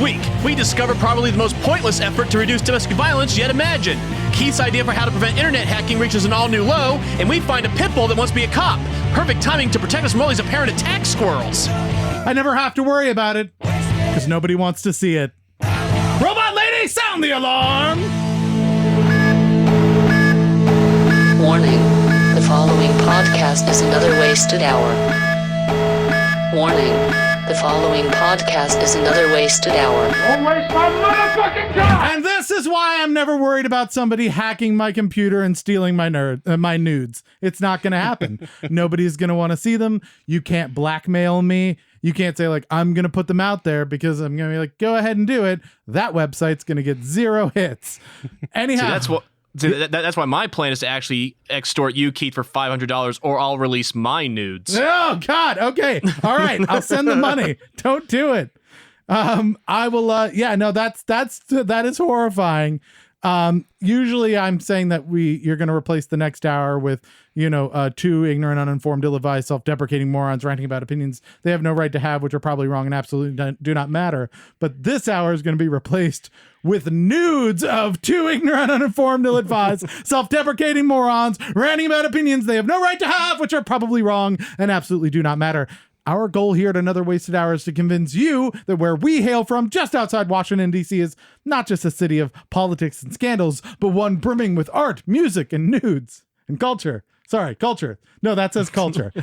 week, we discovered probably the most pointless effort to reduce domestic violence yet imagined. Keith's idea for how to prevent internet hacking reaches an all-new low, and we find a pitbull that wants to be a cop. Perfect timing to protect us from all these apparent attack squirrels. I never have to worry about it, because nobody wants to see it. Robot lady, sound the alarm! Warning. The following podcast is another wasted hour. Warning. The following podcast is another wasted hour. Don't waste my motherfucking time! And this is why I'm never worried about somebody hacking my computer and stealing my nudes. It's not going to happen. Nobody's going to want to see them. You can't blackmail me. You can't say, like, I'm going to put them out there because I'm going to be like, go ahead and do it. That website's going to get 0 hits. Anyhow. That's why my plan is to actually extort you, Keith, for $500, or I'll release my nudes. Oh, God. Okay. All right. I'll send the money. Don't do it. I will. Yeah, no, that is horrifying. Usually I'm saying that you're going to replace the next hour with, two ignorant, uninformed, ill-advised, self-deprecating morons ranting about opinions they have no right to have, which are probably wrong and absolutely do not matter. But this hour is going to be replaced with nudes of 2 ignorant, uninformed, ill-advised, self-deprecating morons ranting about opinions they have no right to have, which are probably wrong and absolutely do not matter. Our goal here at Another Wasted Hour is to convince you that where we hail from, just outside Washington, D.C., is not just a city of politics and scandals, but one brimming with art, music, and nudes and culture. Sorry, culture. No, that says culture.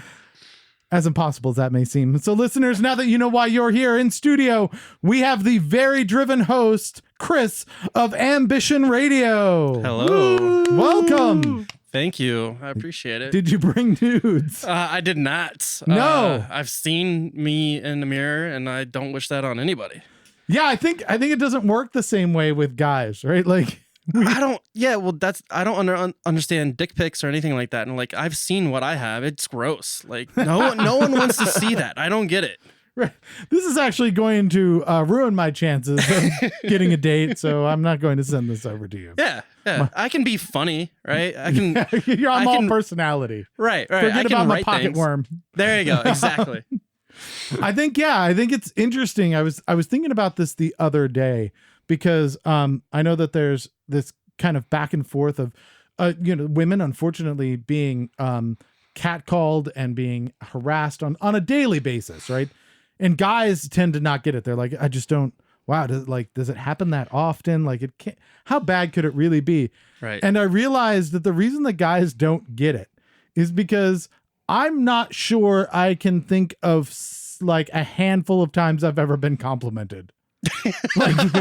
As impossible as that may seem. So listeners, now that you know why you're here in studio, we have the very driven host, Chris of Ambition Radio. Hello. Woo! Welcome. Thank you. I appreciate it. Did you bring nudes? I did not. No. I've seen me in the mirror, and I don't wish that on anybody. Yeah, I think it doesn't work the same way with guys, right? Like, I don't. Yeah, well, I don't understand dick pics or anything like that. And like, I've seen what I have. It's gross. Like, no one wants to see that. I don't get it. Right. This is actually going to ruin my chances of getting a date, so I'm not going to send this over to you. Yeah. I can be funny, right? I can. You're all personality. Right. Forget about my pocket worm. There you go. Exactly. I think it's interesting. I was thinking about this the other day because I know that there's this kind of back and forth of women unfortunately being catcalled and being harassed on a daily basis, right? And guys tend to not get it. They're like, I just don't. Wow, does it happen that often? Like, it can't. How bad could it really be? Right. And I realized that the reason that guys don't get it is because I'm not sure I can think of like a handful of times I've ever been complimented. Like,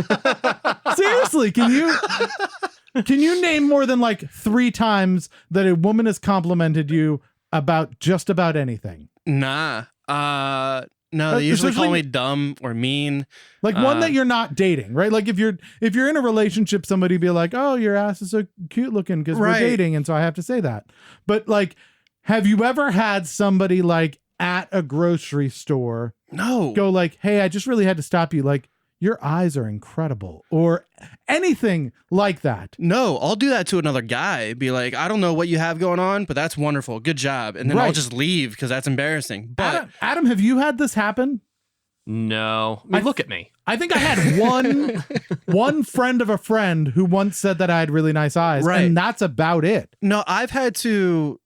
seriously, can you name more than like 3 times that a woman has complimented you about just about anything? Nah. No, they usually call me dumb or mean. Like one that you're not dating, right? Like if you're in a relationship, somebody be like, "Oh, your ass is so cute looking because we're dating," and so I have to say that. But like, have you ever had somebody like at a grocery store go like, "Hey, I just really had to stop you. Like, your eyes are incredible," or anything like that? No, I'll do that to another guy. Be like, I don't know what you have going on, but that's wonderful. Good job. And then I'll just leave because that's embarrassing. But Adam, have you had this happen? No. I mean, look at me. I think I had one friend of a friend who once said that I had really nice eyes, and that's about it. No, I've had to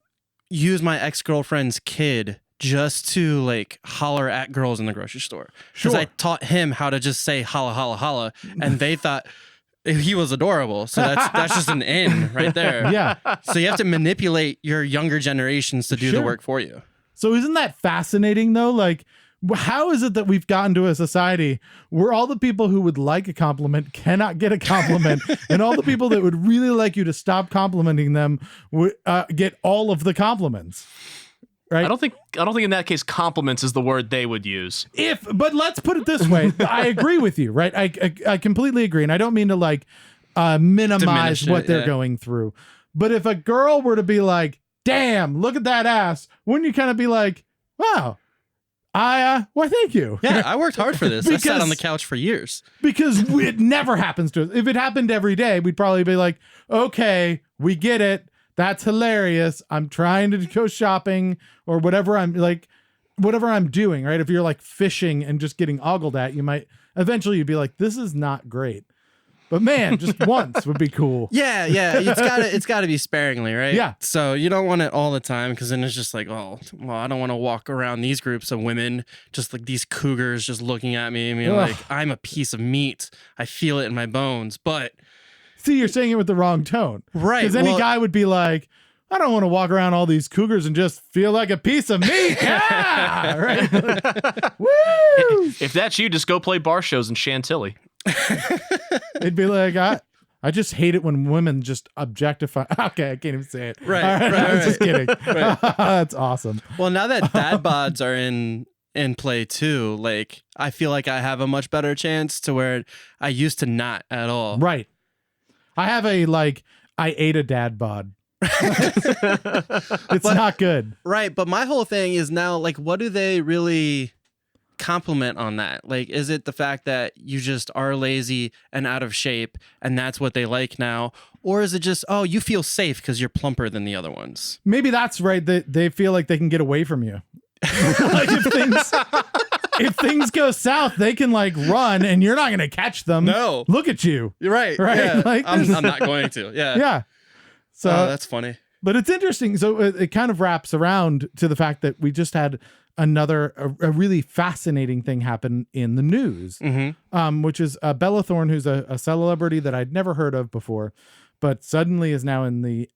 use my ex-girlfriend's kid just to like holler at girls in the grocery store. Because I taught him how to just say holla, holla, holla. And they thought he was adorable. So that's just an in right there. Yeah. So you have to manipulate your younger generations to do the work for you. So isn't that fascinating though? Like, how is it that we've gotten to a society where all the people who would like a compliment cannot get a compliment, and all the people that would really like you to stop complimenting them would get all of the compliments? Right? I don't think in that case compliments is the word they would use. But let's put it this way. I agree with you, right? I completely agree. And I don't mean to like minimize what they're going through. But if a girl were to be like, "Damn, look at that ass," wouldn't you kind of be like, "Wow, why, thank you." Yeah, I worked hard for this. I sat on the couch for years. Because it never happens to us. If it happened every day, we'd probably be like, "Okay, we get it. That's hilarious. I'm trying to go shopping," or whatever I'm doing, right? If you're like fishing and just getting ogled at, you might eventually you'd be like, this is not great. But man, just once would be cool. Yeah, it's gotta be sparingly, right? Yeah. So you don't want it all the time, because then it's just like, oh, well, I don't want to walk around these groups of women, just like these cougars, just looking at me. I mean, like, I'm a piece of meat. I feel it in my bones. But see, you're saying it with the wrong tone, right? Because any guy would be like, I don't want to walk around all these cougars and just feel like a piece of meat. Yeah, right. Woo! If that's you, just go play bar shows in Chantilly. It'd be like, I just hate it when women just objectify. Okay, I can't even say it. Right, all right. I was just kidding. Right. That's awesome. Well, now that dad bods are in play too, like, I feel like I have a much better chance to where I used to not at all. Right. I have I ate a dad bod. It's not good. Right, but my whole thing is now, like, what do they really compliment on that? Like, is it the fact that you just are lazy and out of shape and that's what they like now? Or is it just, oh, you feel safe because you're plumper than the other ones? Maybe that's right. They feel like they can get away from you. Like if things go south, they can like run and you're not going to catch them. No. Look at you. You're right. Right? Yeah. Like I'm not going to. Yeah. Yeah. So that's funny. But it's interesting. So it kind of wraps around to the fact that we just had a really fascinating thing happen in the news, which is Bella Thorne, who's a celebrity that I'd never heard of before, but suddenly is now in the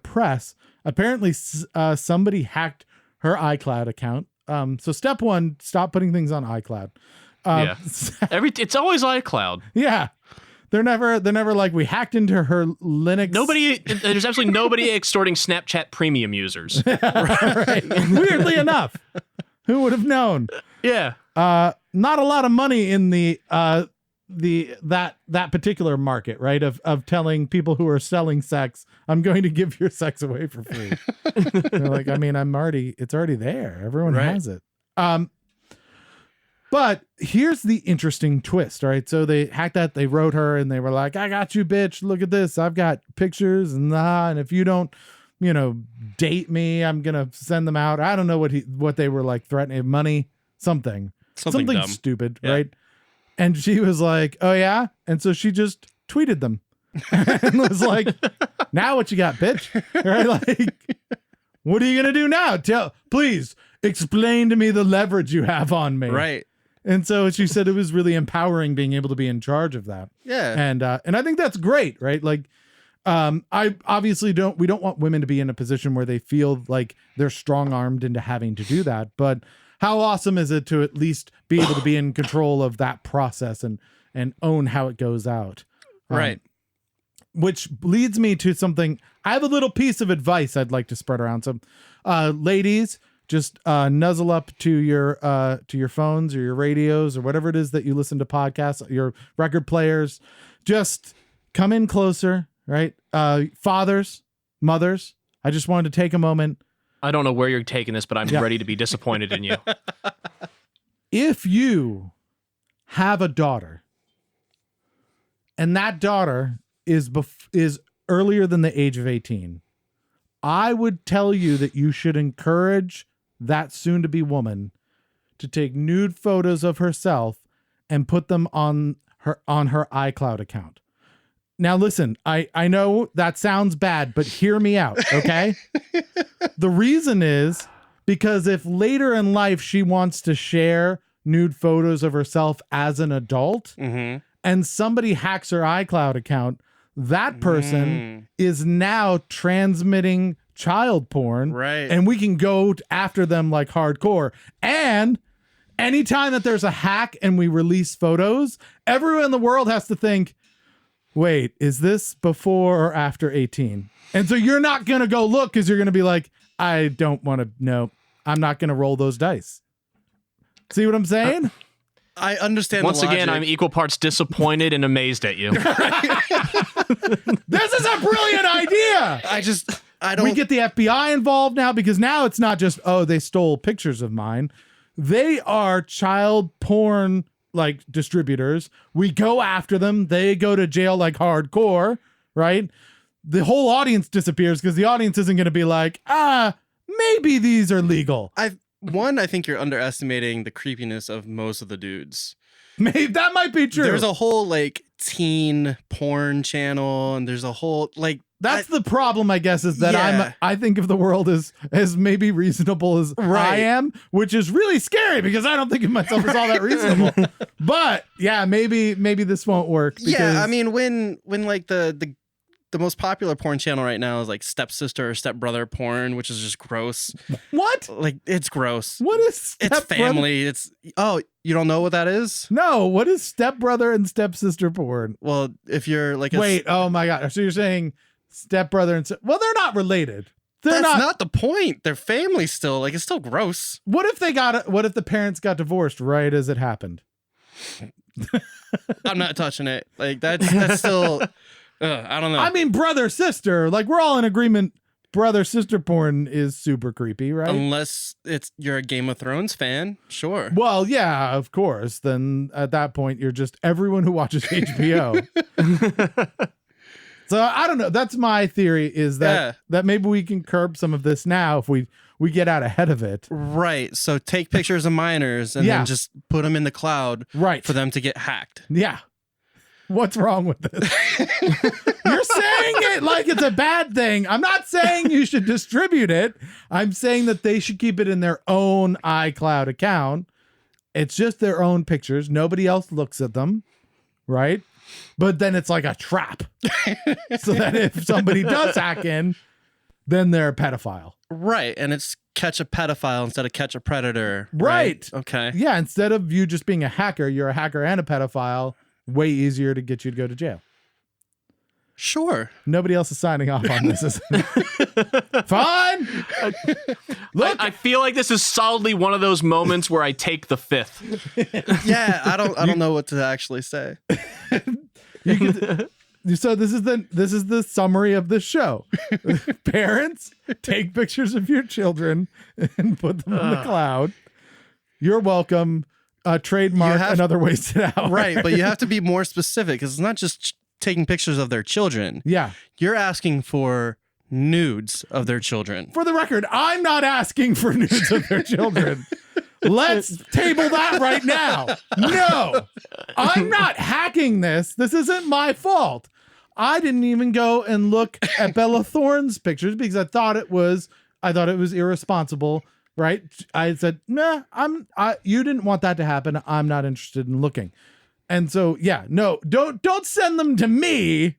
press. Apparently, somebody hacked her iCloud account. So step one, stop putting things on iCloud. Yeah, it's always iCloud. Yeah. They're never like, we hacked into her Linux. There's absolutely nobody extorting Snapchat premium users. Right. Weirdly enough, who would have known? Yeah. Not a lot of money in that particular market, right? Of telling people who are selling sex, I'm going to give your sex away for free. They're like, I mean, it's already there. Everyone has it. But here's the interesting twist, right? So they hacked that, they wrote her and they were like, I got you, bitch. Look at this. I've got pictures and if you don't, date me, I'm going to send them out. I don't know what they were like threatening, money, something dumb. Stupid, yeah. Right? And she was like, oh yeah. And so she just tweeted them and was like, now what you got, bitch? Right? Like, what are you going to do now? Please explain to me the leverage you have on me. Right. And so she said it was really empowering being able to be in charge of that. Yeah. And I think that's great, right? Like, I obviously we don't want women to be in a position where they feel like they're strong-armed into having to do that. But how awesome is it to at least be able to be in control of that process and own how it goes out? Right. Which leads me to something. I have a little piece of advice I'd like to spread around. So, ladies, just nuzzle up to your phones or your radios or whatever it is that you listen to podcasts, your record players. Just come in closer, right? Fathers, mothers, I just wanted to take a moment. I don't know where you're taking this, but I'm ready to be disappointed in you. If you have a daughter and that daughter is earlier than the age of 18, I would tell you that you should encourage that soon-to-be woman to take nude photos of herself and put them on her iCloud account. Now, listen, I know that sounds bad, but hear me out, okay? The reason is because if later in life she wants to share nude photos of herself as an adult and somebody hacks her iCloud account, that person is now transmitting child porn, right? And we can go after them like hardcore. And anytime that there's a hack and we release photos, everyone in the world has to think, wait, is this before or after 18? And so you're not going to go look because you're going to be like, I don't want to know. I'm not going to roll those dice. See what I'm saying? I understand. Once again, I'm equal parts disappointed and amazed at you. This is a brilliant idea. I don't. We get the FBI involved now because now it's not just, oh, they stole pictures of mine. They are child porn like distributors. We go after them. They go to jail like hardcore, right? The whole audience disappears because the audience isn't going to be like, maybe these are legal. I think you're underestimating the creepiness of most of the dudes. Maybe that might be true. There's a whole like teen porn channel, and there's a whole like. That's the problem, I guess, is that I think of the world as maybe reasonable as I am, which is really scary because I don't think of myself as all that reasonable. But yeah, maybe this won't work. Yeah, I mean, when like the most popular porn channel right now is like stepsister or stepbrother porn, which is just gross. What? Like, it's gross. What is It's family. It's you don't know what that is? No, what is stepbrother and stepsister porn? Well, if you're like oh my god, so you're saying stepbrother and well, they're not related. That's not the point. They're family still. Like, it's still gross. What if the parents got divorced right as it happened? I'm not touching it. Like, that's still I don't know. I mean, brother sister, like we're all in agreement. Brother sister porn is super creepy, right? Unless you're a Game of Thrones fan, sure. Well, yeah, of course. Then at that point, you're just everyone who watches HBO. So I don't know. That's my theory, is that maybe we can curb some of this now if we get out ahead of it. Right. So take pictures of minors and then just put them in the cloud for them to get hacked. Yeah. What's wrong with this? You're saying it like it's a bad thing. I'm not saying you should distribute it. I'm saying that they should keep it in their own iCloud account. It's just their own pictures. Nobody else looks at them, right? But then it's like a trap. So that if somebody does hack in, then they're a pedophile. Right. And it's catch a pedophile instead of catch a predator. Right. Okay. Yeah. Instead of you just being a hacker, you're a hacker and a pedophile. Way easier to get you to go to jail. Sure. Nobody else is signing off on this. Is Fine. Look, I feel like this is solidly one of those moments where I take the fifth. Yeah, I don't know what to actually say. So this is the summary of the show. Parents, take pictures of your children and put them in the cloud. You're welcome. Trademark another wasted hour. Right, but you have to be more specific because it's not just taking pictures of their children. Yeah. You're asking for nudes of their children. For the record, I'm not asking for nudes of their children. Let's table that right now. No, I'm not hacking this. This isn't my fault. I didn't even go and look at Bella Thorne's pictures because I thought it was irresponsible. Right. I said, nah, you didn't want that to happen. I'm not interested in looking. And so, yeah, no, don't send them to me.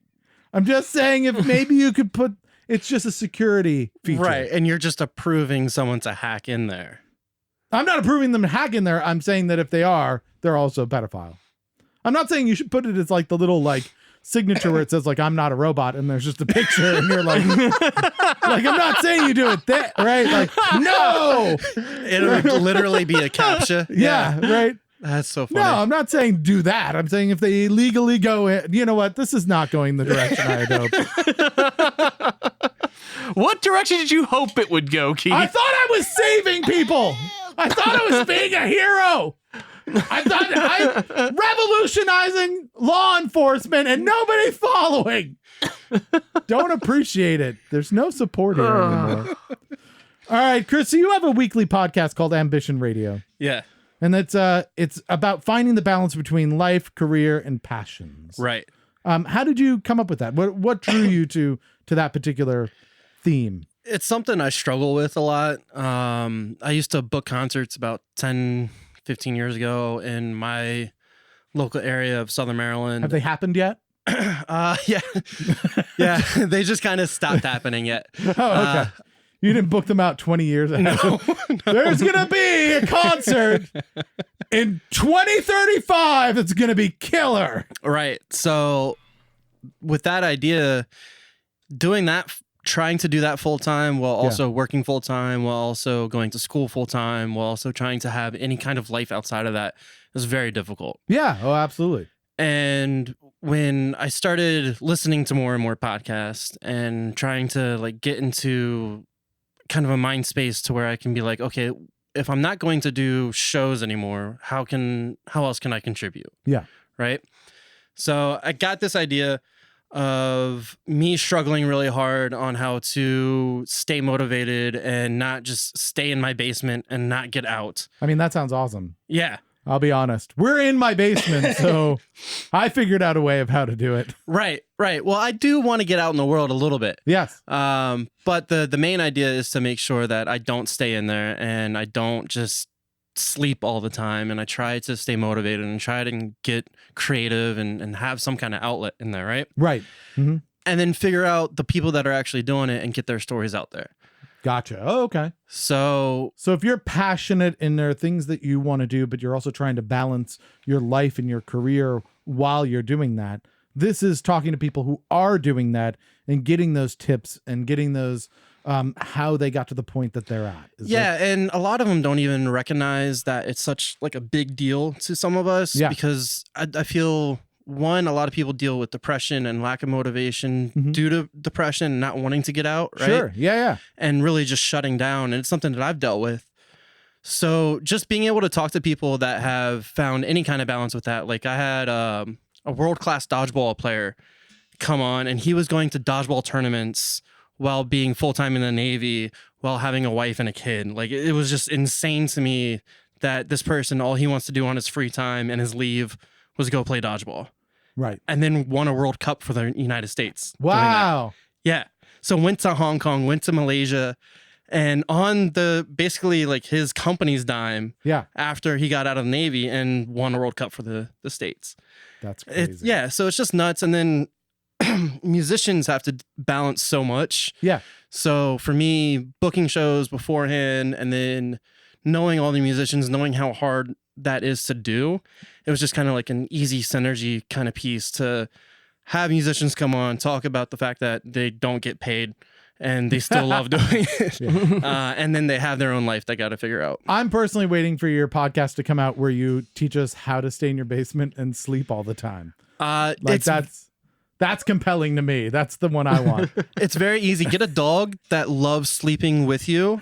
I'm just saying if maybe you could it's just a security feature. Right. And you're just approving someone to hack in there. I'm not approving them to hack in there. I'm saying that if they are, they're also a pedophile. I'm not saying you should put it as like the little like signature where it says like I'm not a robot and there's just a picture and you're like I'm not saying you do it that right, like no, it'll literally be a CAPTCHA. Yeah, right. That's so funny. No, I'm not saying do that. I'm saying if they illegally go in, you know what, this is not going the direction I had hoped. What direction did you hope it would go, Keith? I thought I was saving people. I thought I was being a hero. I thought I'm revolutionizing law enforcement and nobody's following. Don't appreciate it. There's no support here anymore. All right, Chris, so you have a weekly podcast called Ambition Radio. Yeah. And it's about finding the balance between life, career, and passions. Right. How did you come up with that? What drew you to that particular theme? It's something I struggle with a lot. I used to book concerts about 10, 15 years ago in my local area of Southern Maryland. Have they happened yet? Yeah. Yeah. They just kind of stopped happening yet. Oh, okay. You didn't book them out 20 years ago. No. There's going to be a concert in 2035 that's going to be killer. Right. So with that idea, doing that, trying to do that full time while also working full time, while also going to school full time, while also trying to have any kind of life outside of that is very difficult. Yeah. Oh, absolutely. And when I started listening to more and more podcasts and trying to like get into kind of a mind space to where I can be like, okay, if I'm not going to do shows anymore, how else can I contribute? Yeah. Right. So I got this idea of me struggling really hard on how to stay motivated and not just stay in my basement and not get out. I mean, that sounds awesome. Yeah. I'll be honest. We're in my basement, so I figured out a way of how to do it. Right. Well, I do want to get out in the world a little bit. Yes. But the main idea is to make sure that I don't stay in there and I don't just sleep all the time, and I try to stay motivated and try to get creative and have some kind of outlet in there, right? Right. Mm-hmm. And then figure out the people that are actually doing it and get their stories out there. Gotcha. Oh, okay. So if you're passionate and there are things that you want to do, but you're also trying to balance your life and your career while you're doing that, this is talking to people who are doing that and getting those tips and getting those how they got to the point that they're at. And a lot of them don't even recognize that it's such like a big deal to some of us, because I feel, one, a lot of people deal with depression and lack of motivation due to depression and not wanting to get out, right? Sure, yeah. And really just shutting down. And it's something that I've dealt with. So just being able to talk to people that have found any kind of balance with that. Like I had a world-class dodgeball player come on, and he was going to dodgeball tournaments while being full-time in the Navy, while having a wife and a kid. Like it was just insane to me that this person, all he wants to do on his free time and his leave was go play dodgeball. Right. And then won a World Cup for the United States. Wow. Yeah. So went to Hong Kong, went to Malaysia, and on basically like his company's dime, after he got out of the Navy, and won a World Cup for the States. That's crazy. So it's just nuts. And then musicians have to balance so much. Yeah. So for me, booking shows beforehand and then knowing all the musicians, knowing how hard that is to do, it was just kind of like an easy synergy kind of piece to have musicians come on, talk about the fact that they don't get paid and they still love doing it. And then they have their own life they got to figure out. I'm personally waiting for your podcast to come out where you teach us how to stay in your basement and sleep all the time. That's compelling to me. That's the one I want. It's very easy. Get a dog that loves sleeping with you,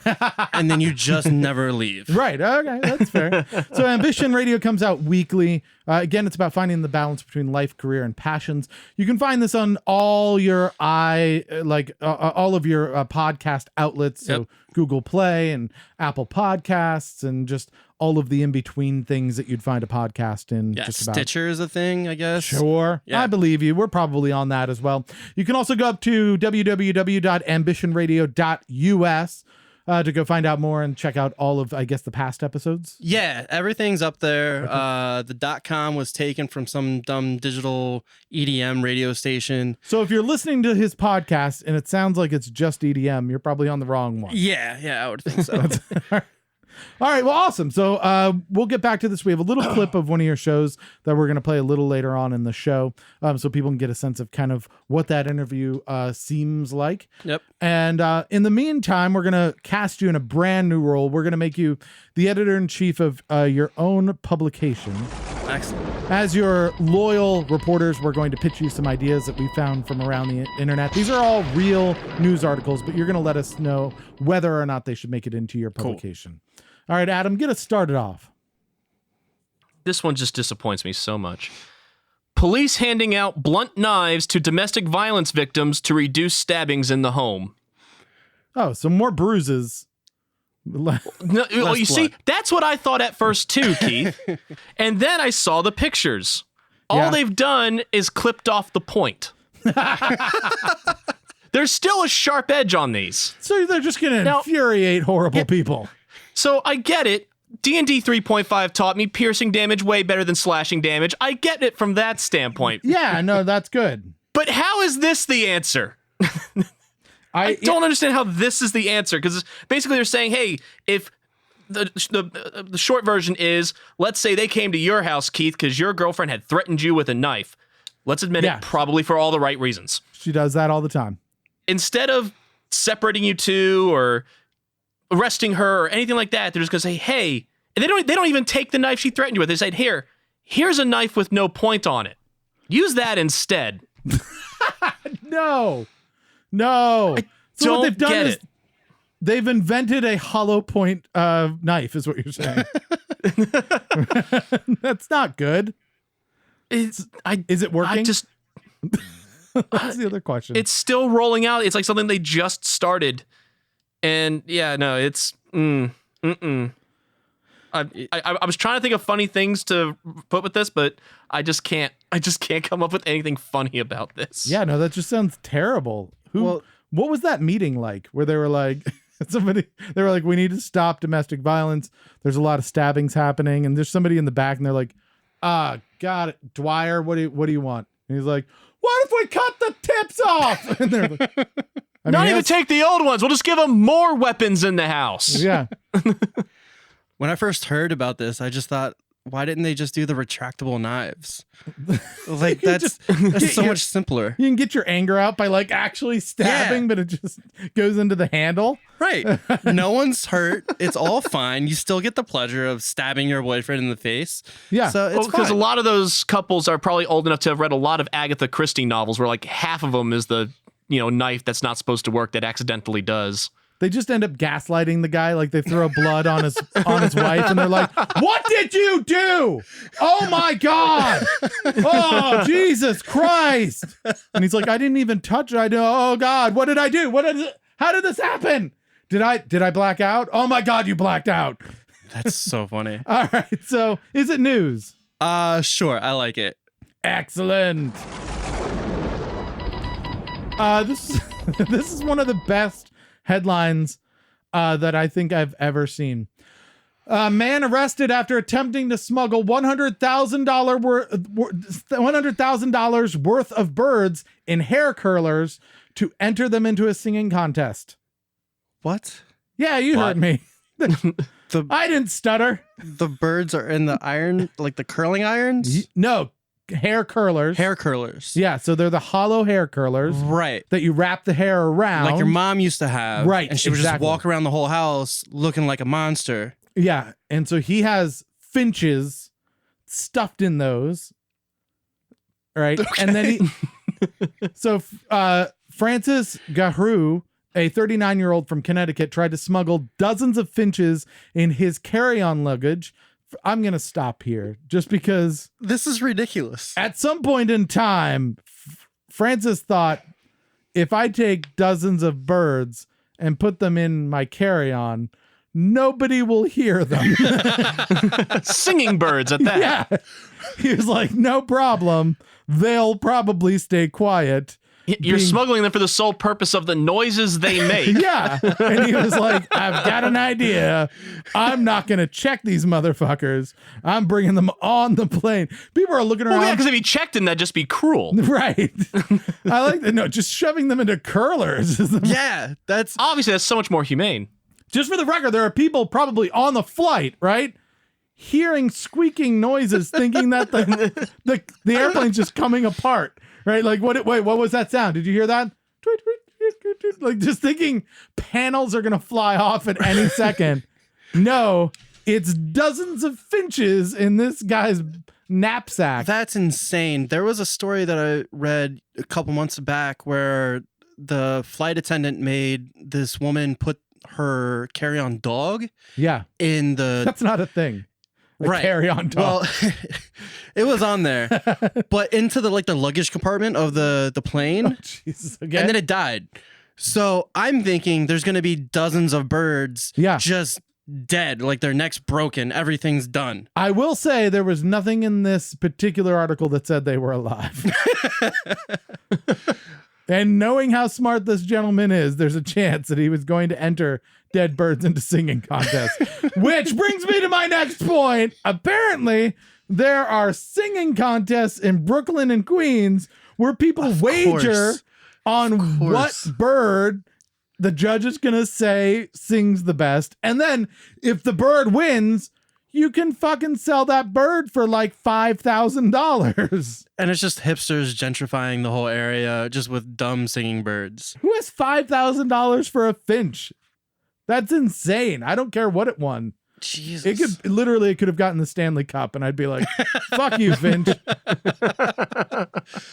and then you just never leave. Right. Okay. That's fair. So Ambition Radio comes out weekly. Again, it's about finding the balance between life, career, and passions. You can find this on all your all of your podcast outlets. So Google Play and Apple Podcasts and just all of the in-between things that you'd find a podcast in. Yeah, just about. Stitcher is a thing, I guess. Sure. Yeah. I believe you. We're probably on that as well. You can also go up to www.ambitionradio.us to go find out more and check out all of, I guess, the past episodes. Yeah, everything's up there. Okay. The .com was taken from some dumb digital EDM radio station. So if you're listening to his podcast and it sounds like it's just EDM, you're probably on the wrong one. Yeah, I would think so. All right, well, awesome. So we'll get back to this. We have a little clip of one of your shows that we're going to play a little later on in the show, so people can get a sense of kind of what that interview seems like. Yep. And in the meantime, we're going to cast you in a brand new role. We're going to make you the editor-in-chief of your own publication. Excellent. As your loyal reporters, we're going to pitch you some ideas that we found from around the internet. These are all real news articles, but you're going to let us know whether or not they should make it into your publication. Cool. All right, Adam, get us started off. This one just disappoints me so much. Police handing out blunt knives to domestic violence victims to reduce stabbings in the home. Oh, so more bruises. See, that's what I thought at first too, Keith. And then I saw the pictures. All they've done is clipped off the point. There's still a sharp edge on these. So they're just going to infuriate horrible people. So I get it. D&D 3.5 taught me piercing damage way better than slashing damage. I get it from that standpoint. Yeah, no, that's good. But how is this the answer? I don't understand how this is the answer, because basically they're saying, hey, if the short version is, let's say they came to your house, Keith, because your girlfriend had threatened you with a knife. Let's admit it, probably for all the right reasons. She does that all the time. Instead of separating you two or arresting her or anything like that, they're just gonna say, hey, and they don't even take the knife she threatened you with. They said, here's a knife with no point on it. Use that instead. No. So what they've done is they've invented a hollow point knife, is what you're saying. That's not good. Is it working? That's the other question. It's still rolling out. It's like something they just started. And yeah, no, it's I was trying to think of funny things to put with this, but I just can't come up with anything funny about this. Yeah, no, that just sounds terrible. What was that meeting like where they were like, they were like, we need to stop domestic violence. There's a lot of stabbings happening. And there's somebody in the back and they're like, got it. Dwyer, what do you want? And he's like, what if we cut the tips off? And they're like, Not even take the old ones. We'll just give them more weapons in the house. Yeah. When I first heard about this, I just thought, why didn't they just do the retractable knives? Like that's so much simpler. You can get your anger out by like actually stabbing, but it just goes into the handle. Right. No one's hurt. It's all fine. You still get the pleasure of stabbing your boyfriend in the face. Yeah. So it's because a fine. lot of those couples are probably old enough to have read a lot of Agatha Christie novels where like half of them is the, knife that's not supposed to work that accidentally does. They just end up gaslighting the guy. Like they throw blood on his wife and they're like, what did you do? Oh my God. Oh, Jesus Christ. And he's like, I didn't even touch it. Oh God, what did I do? How did this happen? Did I black out? Oh my God, you blacked out. That's so funny. All right. So is it news? Sure. I like it. Excellent. This is one of the best headlines that I think I've ever seen. A man arrested after attempting to smuggle $100,000 worth of birds in hair curlers to enter them into a singing contest. What? Yeah, you heard me. I didn't stutter. The birds are in the iron, like the curling irons? No, hair curlers. Hair curlers. Yeah, so they're the hollow hair curlers. Right. That you wrap the hair around. Like your mom used to have. Right, And she would just exactly. walk around the whole house looking like a monster. Yeah, and so he has finches stuffed in those. Right? Okay. And then Francis Garou, a 39-year-old from Connecticut, tried to smuggle dozens of finches in his carry-on luggage. I'm going to stop here just because this is ridiculous. At some point in time, Francis thought, if I take dozens of birds and put them in my carry-on, nobody will hear them. Singing birds at that. Yeah. He was like, no problem. They'll probably stay quiet. You're smuggling them for the sole purpose of the noises they make. Yeah. And he was like, I've got an idea. I'm not going to check these motherfuckers. I'm bringing them on the plane. People are looking around. Well, yeah, because if he checked them, that'd just be cruel. Right. I like that. No, just shoving them into curlers. Yeah. Obviously, that's so much more humane. Just for the record, there are people probably on the flight, right? Hearing squeaking noises, thinking that the airplane's just coming apart. Right? Like, wait, what was that sound? Did you hear that? Tweet, tweet, tweet, tweet, tweet. Like, just thinking panels are going to fly off at any second. No, it's dozens of finches in this guy's knapsack. That's insane. There was a story that I read a couple months back where the flight attendant made this woman put her carry-on dog in the... That's not a thing. Right. Carry-on dog. Well, it was on there, but into the luggage compartment of the plane. Oh, Jesus. Okay. And then it died. So I'm thinking there's going to be dozens of birds just dead, like their necks broken. Everything's done. I will say there was nothing in this particular article that said they were alive. And knowing how smart this gentleman is, there's a chance that he was going to enter dead birds into singing contests. Which brings me to my next point. Apparently, there are singing contests in Brooklyn and Queens where people wager on what bird the judge is going to say sings the best. And then if the bird wins, you can fucking sell that bird for like $5,000. And it's just hipsters gentrifying the whole area just with dumb singing birds. Who has $5,000 for a finch? That's insane. I don't care what it won. Jesus. It could have gotten the Stanley Cup and I'd be like, fuck you, Finch.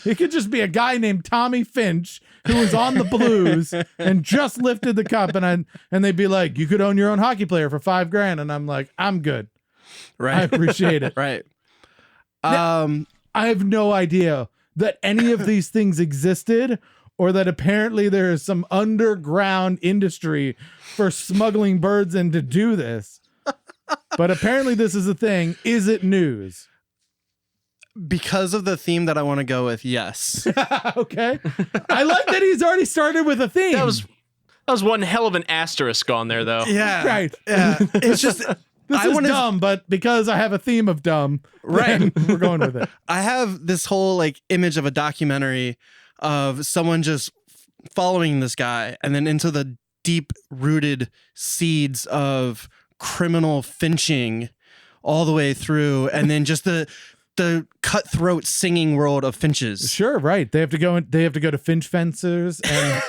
It could just be a guy named Tommy Finch who was on the Blues and just lifted the cup and they'd be like, you could own your own hockey player for $5,000. And I'm like, I'm good. Right. I appreciate it. Right. Now, I have no idea that any of these things existed or that apparently there is some underground industry for smuggling birds in to do this. But apparently this is a thing. Is it news? Because of the theme that I want to go with, yes. Okay. I like that he's already started with a theme. That was one hell of an asterisk on there, though. Yeah. Right. Yeah. It's just This is dumb, but because I have a theme of dumb, right, we're going with it. I have this whole like image of a documentary of someone just following this guy and then into the deep rooted seeds of criminal finching all the way through, and then just the cutthroat singing world of finches. Sure, right. They have to go to finch fencers and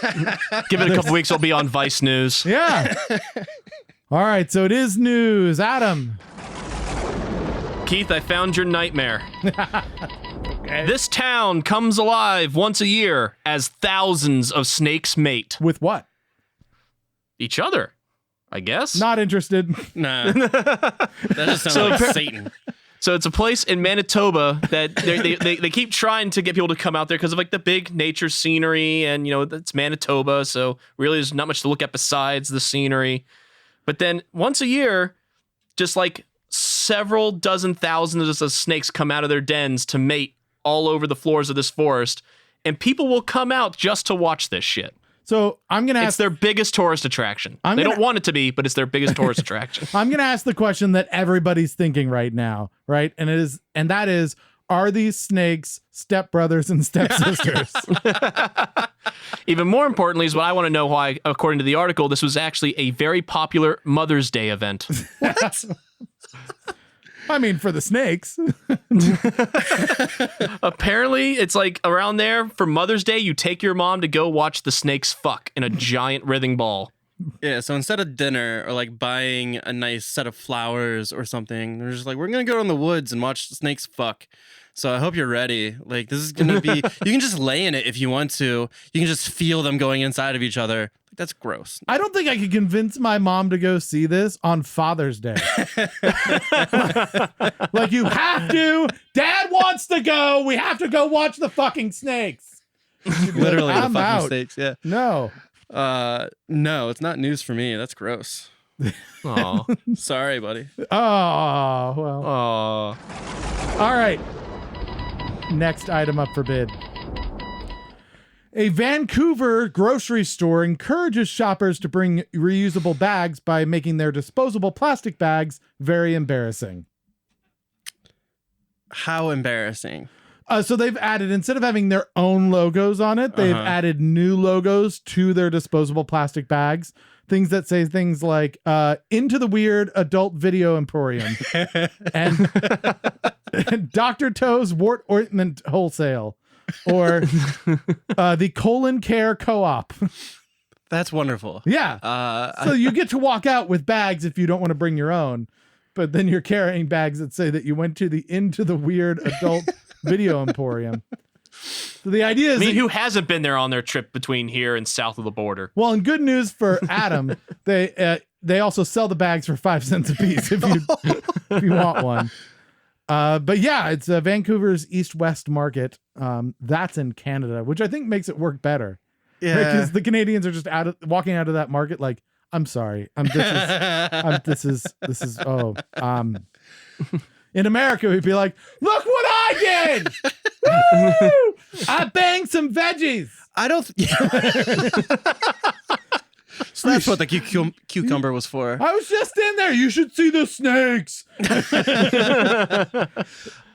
Give it a couple weeks, I'll be on Vice News. yeah. All right, so it is news. Adam. Keith, I found your nightmare. Okay. This town comes alive once a year as thousands of snakes mate. With what? Each other, I guess. Not interested. Nah. That just sounds like Satan. So it's a place in Manitoba that they keep trying to get people to come out there because of like the big nature scenery, and it's Manitoba, so really there's not much to look at besides the scenery. But then once a year, just like several dozen thousands of snakes come out of their dens to mate all over the floors of this forest, and people will come out just to watch this shit. So I'm going to ask... It's their biggest tourist attraction. They don't want it to be, but it's their biggest tourist attraction. I'm going to ask the question that everybody's thinking right now, right? And that is, are these snakes stepbrothers and stepsisters? Even more importantly is what I want to know why, according to the article, this was actually a very popular Mother's Day event. What? I mean, for the snakes. Apparently, it's like around there for Mother's Day, you take your mom to go watch the snakes fuck in a giant writhing ball. Yeah, so instead of dinner or like buying a nice set of flowers or something, they're just like, we're going to go in the woods and watch the snakes fuck. So I hope you're ready. Like, this is going to be, you can just lay in it if you want to. You can just feel them going inside of each other. That's gross. I don't think I could convince my mom to go see this on Father's Day. Like, you have to. Dad wants to go. We have to go watch the fucking snakes. Literally, I'm the fucking out. snakes. Yeah. No. No, it's not news for me. That's gross. Oh, Sorry, buddy. Oh, well. oh. All right. Next item up for bid. A Vancouver grocery store encourages shoppers to bring reusable bags by making their disposable plastic bags very embarrassing. How embarrassing. So they've added, instead of having their own logos on it, they've added new logos to their disposable plastic bags. Things that say things like, into the weird adult video emporium and Dr. Toe's wart ointment wholesale, or the colon care co-op. That's wonderful. Yeah. So you get to walk out with bags if you don't want to bring your own, but then you're carrying bags that say that you went to the into the weird adult video emporium. So the idea is, Who hasn't been there on their trip between here and south of the border? well, and good news for Adam, they also sell the bags for 5 cents a piece if you want one. But yeah, it's Vancouver's East-West Market. That's in Canada, which I think makes it work better. Yeah. Because the Canadians are just walking out of that market like, I'm sorry. This is in America, we'd be like, look what I did! Woo! I banged some veggies. I don't. So that's what the cucumber was for. I was just in there. You should see the snakes.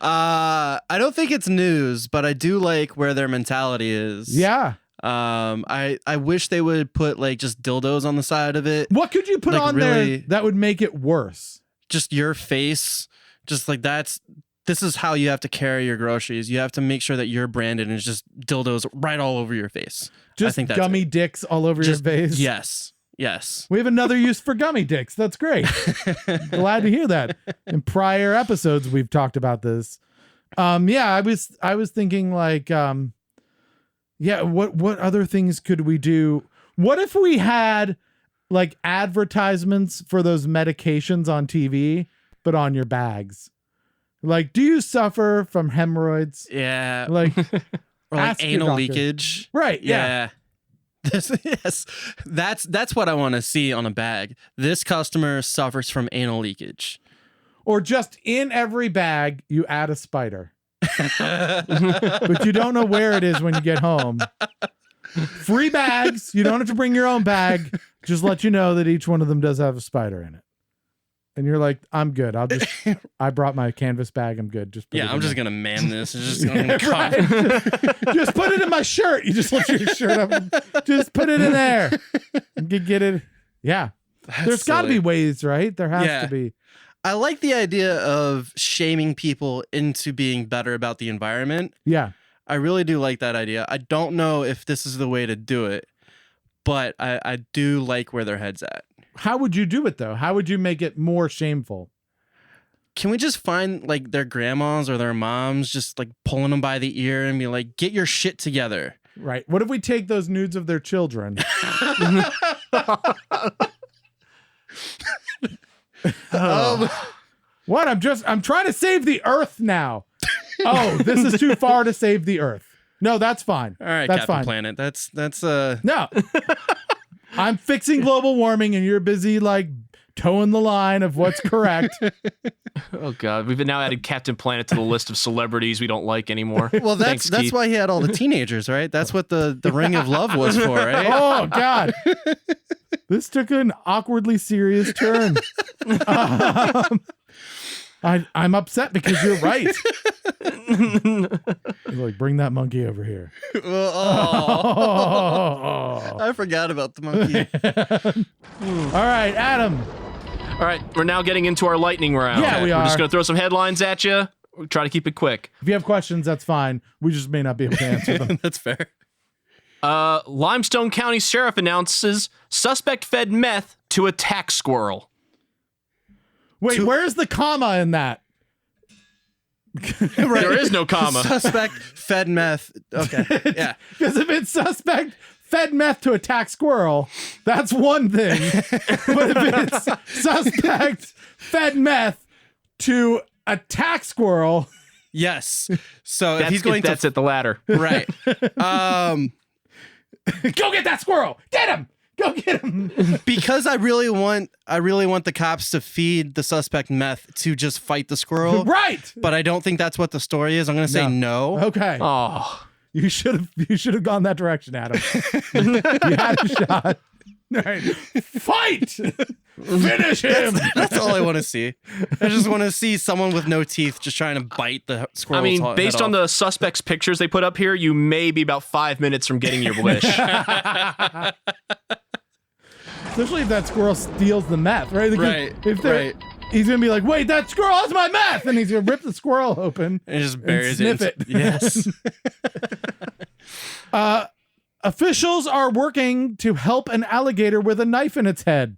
I don't think it's news, but I do like where their mentality is. Yeah. I wish they would put like just dildos on the side of it. What could you put Like, on really- there that would make it worse? Just your face. Just like this is how you have to carry your groceries. You have to make sure that you're branded and it's just dildos right all over your face. Just I think that's gummy it. dicks all over your face? Yes. We have another use for gummy dicks. That's great. Glad to hear that. In prior episodes, we've talked about this. Yeah, I was thinking like, yeah, what other things could we do? What if we had like advertisements for those medications on TV, but on your bags? Like, do you suffer from hemorrhoids? Yeah. Like, or like ask your anal doctor. leakage. Right. Yeah. Yes. That's what I want to see on a bag. This customer suffers from anal leakage. Or just in every bag, you add a spider. But you don't know where it is when you get home. Free bags. You don't have to bring your own bag. Just let you know that each one of them does have a spider in it. And you're like, I'm good. I brought my canvas bag. I'm good. I'm just going to man this. Just put it in my shirt. You just lift your shirt up. Just put it in there. Get it. Yeah. There's got to be ways, right? There has to be. I like the idea of shaming people into being better about the environment. Yeah. I really do like that idea. I don't know if this is the way to do it, but I do like where their head's at. How would you do it, though? How would you make it more shameful? Can we just find like their grandmas or their moms just like pulling them by the ear and be like, get your shit together? Right. What if we take those nudes of their children? What? I'm trying to save the earth now. Oh, this is too far to save the earth. No, that's fine. All right, that's Captain fine. Planet. That's No. I'm fixing global warming and you're busy like towing the line of what's correct. Oh God, we've now added Captain Planet to the list of celebrities we don't like anymore. Well, Thanks, that's Keith. why he had all the teenagers, right? That's what the Ring of Love was for, right? Oh God. This took an awkwardly serious turn. I'm upset because you're right. You're like, bring that monkey over here. I forgot about the monkey. All right, Adam. All right, we're now getting into our lightning round. Yeah, we We're are. just going to throw some headlines at you. We'll try to keep it quick. If you have questions, that's fine. We just may not be able to answer them. That's fair. Limestone County Sheriff announces suspect fed meth to attack squirrel. Wait, where's the comma in that? Right. There is no comma. Suspect fed meth. Okay. Yeah. Because if it's suspect fed meth to attack squirrel, that's one thing. But if it's suspect fed meth to attack squirrel, Yes. So if he's going that's at the ladder. right. go get that squirrel. Get him. Go get him. Because I really want the cops to feed the suspect meth to just fight the squirrel. Right. But I don't think that's what the story is. I'm going to say no. Okay. Oh, You should have gone that direction, Adam. You had a shot. All right. Fight. Finish him. That's all I want to see. I just want to see someone with no teeth just trying to bite the squirrel. I mean, based on the suspects' pictures they put up here, you may be about 5 minutes from getting your wish. Especially if that squirrel steals the meth, right? Because Right, Right. He's going to be like, wait, that squirrel has my meth. And he's going to rip the squirrel open and just and buries sniff it. it. Yes. Officials are working to help an alligator with a knife in its head.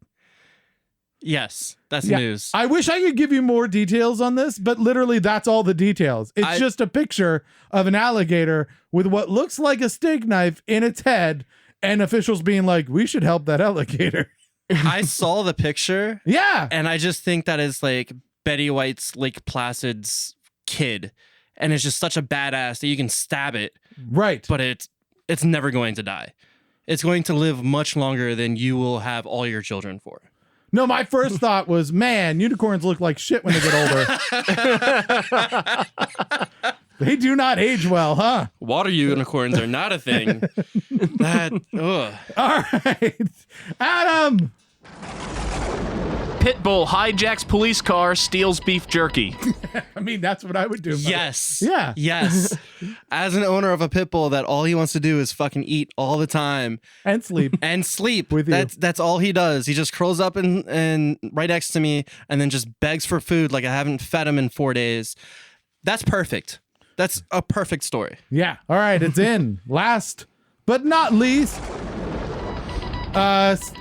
Yes. That's Yeah, news. I wish I could give you more details on this, but literally that's all the details. It's just a picture of an alligator with what looks like a steak knife in its head, and officials being like, we should help that alligator. I saw the picture. Yeah. And I just think that is like Betty White's Lake Placid's kid. And it's just such a badass that you can stab it, Right. but it's never going to die. It's going to live much longer than you will have all your children for. No, my first thought was, man, unicorns look like shit when they get older. They do not age well, huh? Water unicorns are not a thing. Ugh. All right. Adam. Pitbull hijacks police car, steals beef jerky. I mean, that's what I would do. Yes. Yeah. Yes. As an owner of a pit bull that all he wants to do is fucking eat all the time And sleep. and sleep. With you. That's all he does. He just curls up and right next to me and then just begs for food like I haven't fed him in 4 days. That's perfect. That's a perfect story. Yeah. All right. It's in. Last but not least,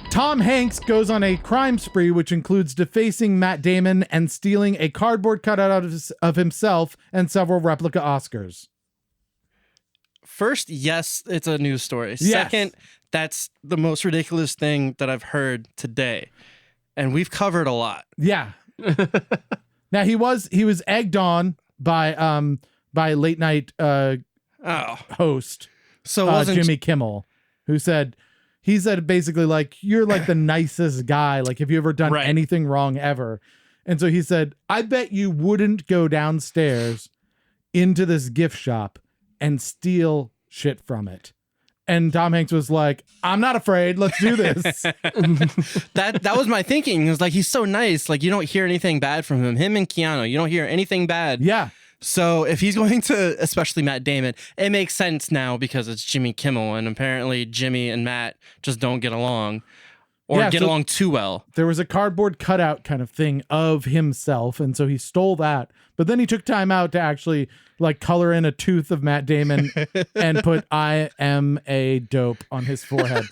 Tom Hanks goes on a crime spree, which includes defacing Matt Damon and stealing a cardboard cutout of himself and several replica Oscars. First, yes, it's a news story. Yes. Second, that's the most ridiculous thing that I've heard today. And we've covered a lot. Yeah. Now he was egged on by late night host So it wasn't Jimmy Kimmel, who said basically like, you're like the nicest guy. Like, have you ever done Right. anything wrong ever? And so he said, I bet you wouldn't go downstairs into this gift shop and steal shit from it. And Tom Hanks was like, I'm not afraid. Let's do this. That was my thinking. It was like, he's so nice. Like, you don't hear anything bad from him. Him and Keanu, you don't hear anything bad. Yeah. So if he's going to, especially Matt Damon, it makes sense now because it's Jimmy Kimmel, and apparently Jimmy and Matt just don't get along or get along too well. There was a cardboard cutout kind of thing of himself, and so he stole that. But then he took time out to actually like color in a tooth of Matt Damon and put "I am a dope" on his forehead.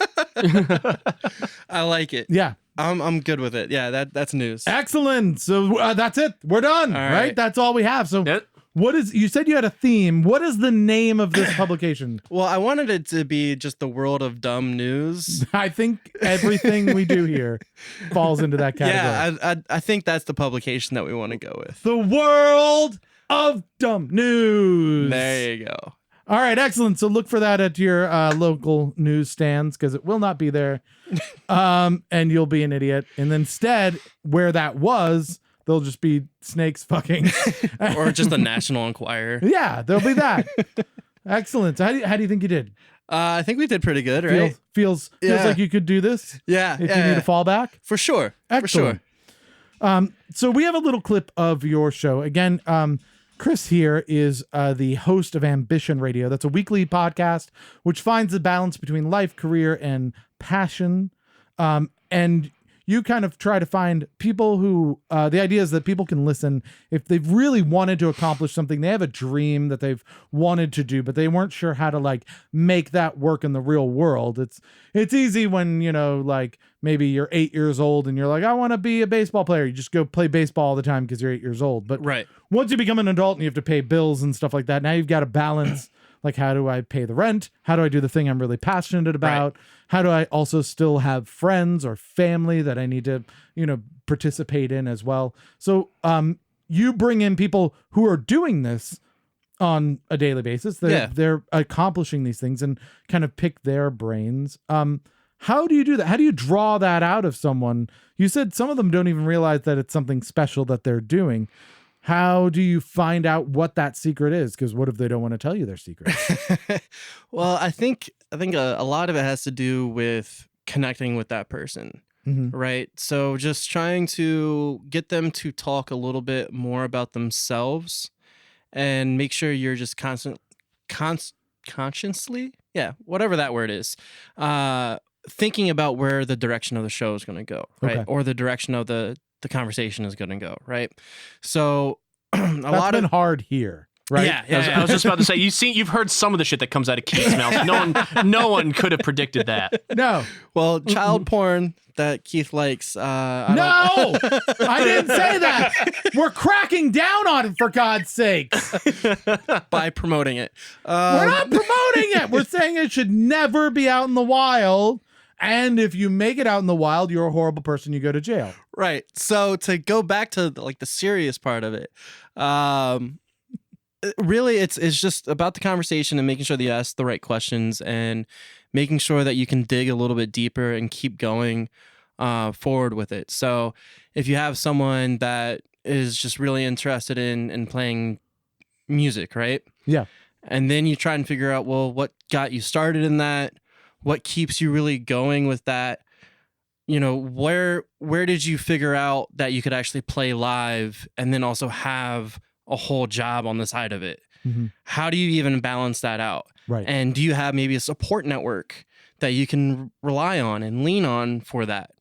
I like it. Yeah. I'm good with it. Yeah, that's news. Excellent. So that's it. We're done. All right. right. That's all we have. So what is, you said you had a theme. What is the name of this publication? Well, I wanted it to be just the world of dumb news. I think everything we do here falls into that category. Yeah, I think that's the publication that we want to go with. The world of dumb news. There you go. All right, excellent. So look for that at your local newsstands because it will not be there. And you'll be an idiot. And instead, where that was, there'll just be snakes fucking. Or just the National Enquirer. Yeah, there'll be that. Excellent. So how do you think you did? I think we did pretty good, right? Feels like you could do this. Yeah. If you need a fallback. For sure. Excellent. For sure. So we have a little clip of your show. Again, Chris here is the host of Ambition Radio. That's a weekly podcast which finds the balance between life, career, and passion. And you kind of try to find people who, the idea is that people can listen if they've really wanted to accomplish something. They have a dream that they've wanted to do, but they weren't sure how to like make that work in the real world. It's easy when, like maybe you're 8 years old and you're like, I want to be a baseball player. You just go play baseball all the time because you're 8 years old. But right. Once you become an adult and you have to pay bills and stuff like that, now you've got to balance like, how do I pay the rent? How do I do the thing I'm really passionate about? Right. How do I also still have friends or family that I need to, participate in as well? So you bring in people who are doing this on a daily basis. They're accomplishing these things and kind of pick their brains. How do you do that? How do you draw that out of someone? You said some of them don't even realize that it's something special that they're doing. How do you find out what that secret is? Because what if they don't want to tell you their secret? Well, I think a lot of it has to do with connecting with that person, right? So just trying to get them to talk a little bit more about themselves and make sure you're just consciously, whatever that word is, thinking about where the direction of the show is going to go, right? Okay. Or the direction of the conversation is going to go, right? So That's been hard here, right? Yeah. I was just about to say, you've heard some of the shit that comes out of Keith's mouth. No one could have predicted that. No. Well, child porn that Keith likes. I didn't say that. We're cracking down on it, for God's sakes. By promoting it. We're not promoting it. We're saying it should never be out in the wild. And if you make it out in the wild, you're a horrible person. You go to jail. Right. So to go back to the serious part of it, really, it's just about the conversation and making sure that you ask the right questions and making sure that you can dig a little bit deeper and keep going forward with it. So if you have someone that is just really interested in playing music, right? Yeah. And then you try and figure out, well, what got you started in that? What keeps you really going with that? Where did you figure out that you could actually play live and then also have a whole job on the side of it? Mm-hmm. How do you even balance that out? Right. And do you have maybe a support network that you can rely on and lean on for that?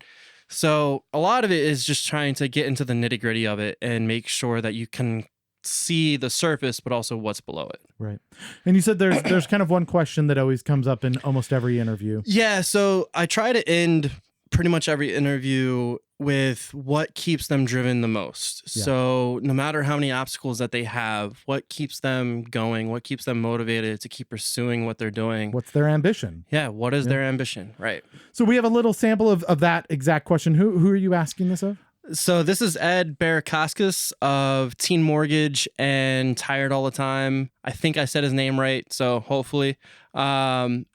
So a lot of it is just trying to get into the nitty-gritty of it and make sure that you can see the surface, but also what's below it. Right. And you said there's kind of one question that always comes up in almost every interview. Yeah. So I try to end pretty much every interview with what keeps them driven the most. Yeah. So no matter how many obstacles that they have, what keeps them going, what keeps them motivated to keep pursuing what they're doing. What's their ambition? Yeah. What is their ambition? Right. So we have a little sample of that exact question. Who are you asking this of? So this is Ed Barakauskas of Teen Mortgage and Tired All the Time. I think I said his name right, so hopefully. And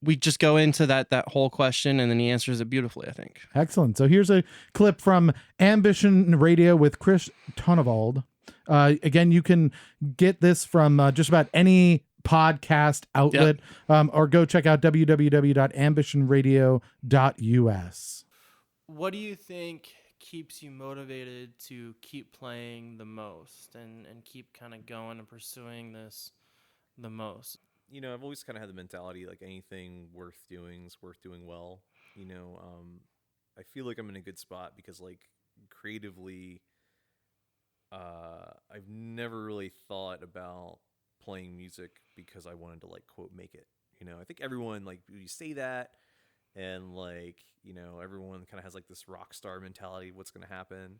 we just go into that whole question, and then he answers it beautifully, I think. Excellent. So here's a clip from Ambition Radio with Chris Tonevald. Again, you can get this from just about any podcast outlet, or go check out www.ambitionradio.us. What do you think keeps you motivated to keep playing the most and keep kind of going and pursuing this the most? You know, I've always kind of had the mentality like anything worth doing is worth doing well. You know, I feel like I'm in a good spot because like creatively, I've never really thought about playing music because I wanted to like quote make it. You know, I think everyone like you say that, and like you know everyone kind of has like this rock star mentality. What's going to happen?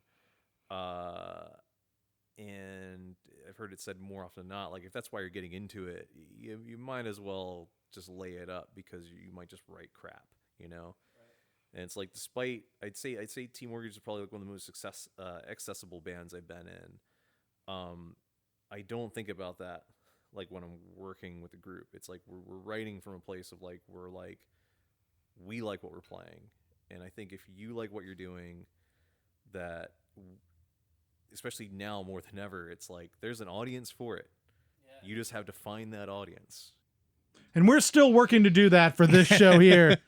And I've heard it said more often than not, like if that's why you're getting into it, you might as well just lay it up because you might just write crap, you know. Right. And it's like, despite I'd say Team Mortgage is probably like one of the most accessible bands I've been in. I don't think about that like when I'm working with a group. It's like we're writing from a place of like we like what we're playing, and I think if you like what you're doing, that especially now more than ever, it's like there's an audience for it. Yeah. You just have to find that audience. And we're still working to do that for this show here.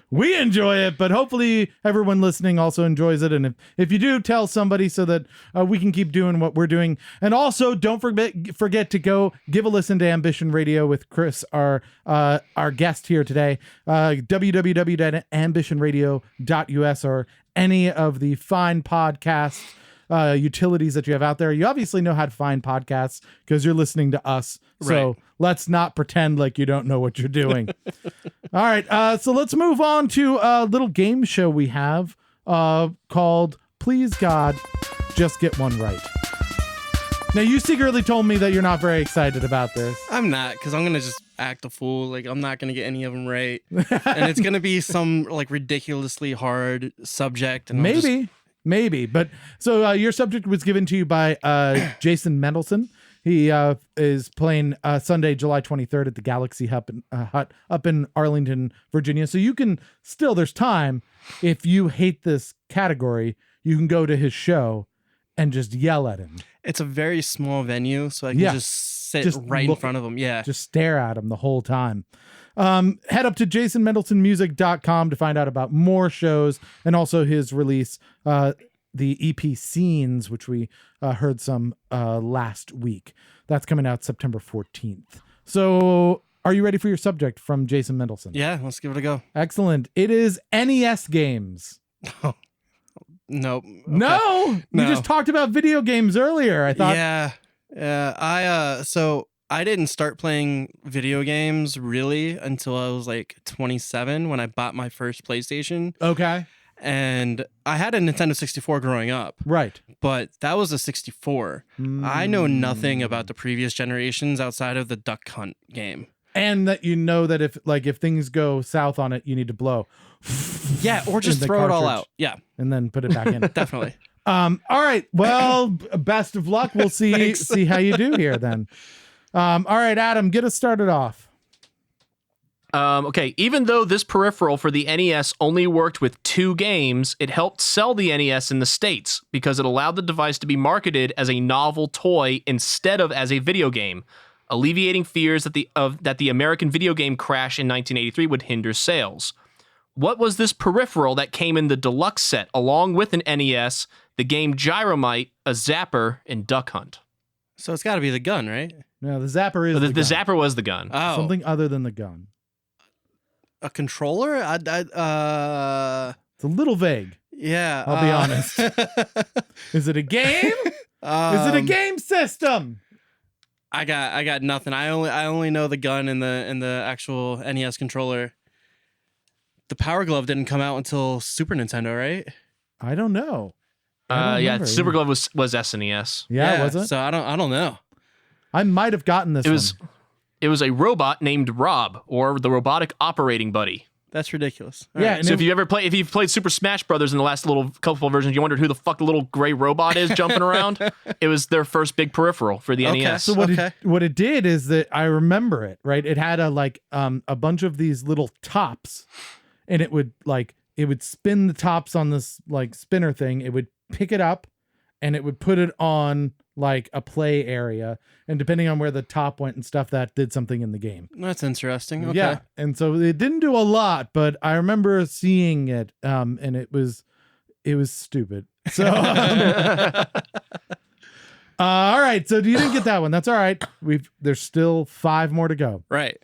We enjoy it, but hopefully everyone listening also enjoys it. And if you do, tell somebody so that we can keep doing what we're doing. And also, don't forget to go give a listen to Ambition Radio with Chris, our guest here today. www.ambitionradio.us or any of the fine podcasts utilities that you have out there. You obviously know how to find podcasts because you're listening to us. So right. Let's not pretend like you don't know what you're doing. All right. So let's move on to a little game show we have called Please God, Just Get One Right. Now, you secretly told me that you're not very excited about this. I'm not, because I'm going to just act a fool. Like, I'm not going to get any of them right. And it's going to be some, like, ridiculously hard subject. And Maybe. But so your subject was given to you by Jason Mendelson. He is playing Sunday, July 23rd at the Galaxy Hut up in Arlington, Virginia. So you can still, there's time. If you hate this category, you can go to his show and just yell at him. It's a very small venue, so I can just sit right in front of him. Yeah. Just stare at him the whole time. Head up to jasonmendelsonmusic.com to find out about more shows and also his release, the EP Scenes, which we heard some last week. That's coming out September 14th. So are you ready for your subject from Jason Mendelson? Yeah, let's give it a go. Excellent. It is NES games. Nope. Okay. No, you just talked about video games earlier. I thought. Yeah. So I didn't start playing video games really until I was like 27 when I bought my first PlayStation. Okay. And I had a Nintendo 64 growing up. Right. But that was a 64. I know nothing about the previous generations outside of the Duck Hunt game. And that you know that if things go south on it, you need to blow. Yeah, or just throw it all out. Yeah. And then put it back in. Definitely. All right. Well, best of luck. We'll see how you do here then. All right, Adam, get us started off. Okay, even though this peripheral for the NES only worked with 2 games, it helped sell the NES in the States because it allowed the device to be marketed as a novel toy instead of as a video game, alleviating fears that the American video game crash in 1983 would hinder sales. What was this peripheral that came in the deluxe set along with an NES, the game Gyromite, a Zapper, and Duck Hunt? So it's got to be the gun, right? No, the Zapper is the gun. Zapper was the gun. Oh. Something other than the gun. A controller? It's a little vague. Yeah. I'll be honest. Is it a game? Is it a game system? I got nothing. I only know the gun and the actual NES controller. The Power Glove didn't come out until Super Nintendo, right? I don't know. Super Glove was SNES. Yeah, was it? So I don't know. I might have gotten this. It was a robot named Rob, or the Robotic Operating Buddy. That's ridiculous. All Yeah, right. and So it- if you've played Super Smash Brothers in the last little couple of versions, you wondered who the fuck the little gray robot is jumping around. It was their first big peripheral for the Okay. NES. So what Okay. it did is that I remember it, right? It had a bunch of these little tops, and it would spin the tops on this like spinner thing. It would pick it up and it would put it on like a play area, and depending on where the top went and stuff, that did something in the game. That's interesting. Okay. Yeah. And so it didn't do a lot, but I remember seeing it and it was stupid. So all right, so you didn't get that one. That's all right. There's still 5 more to go. Right.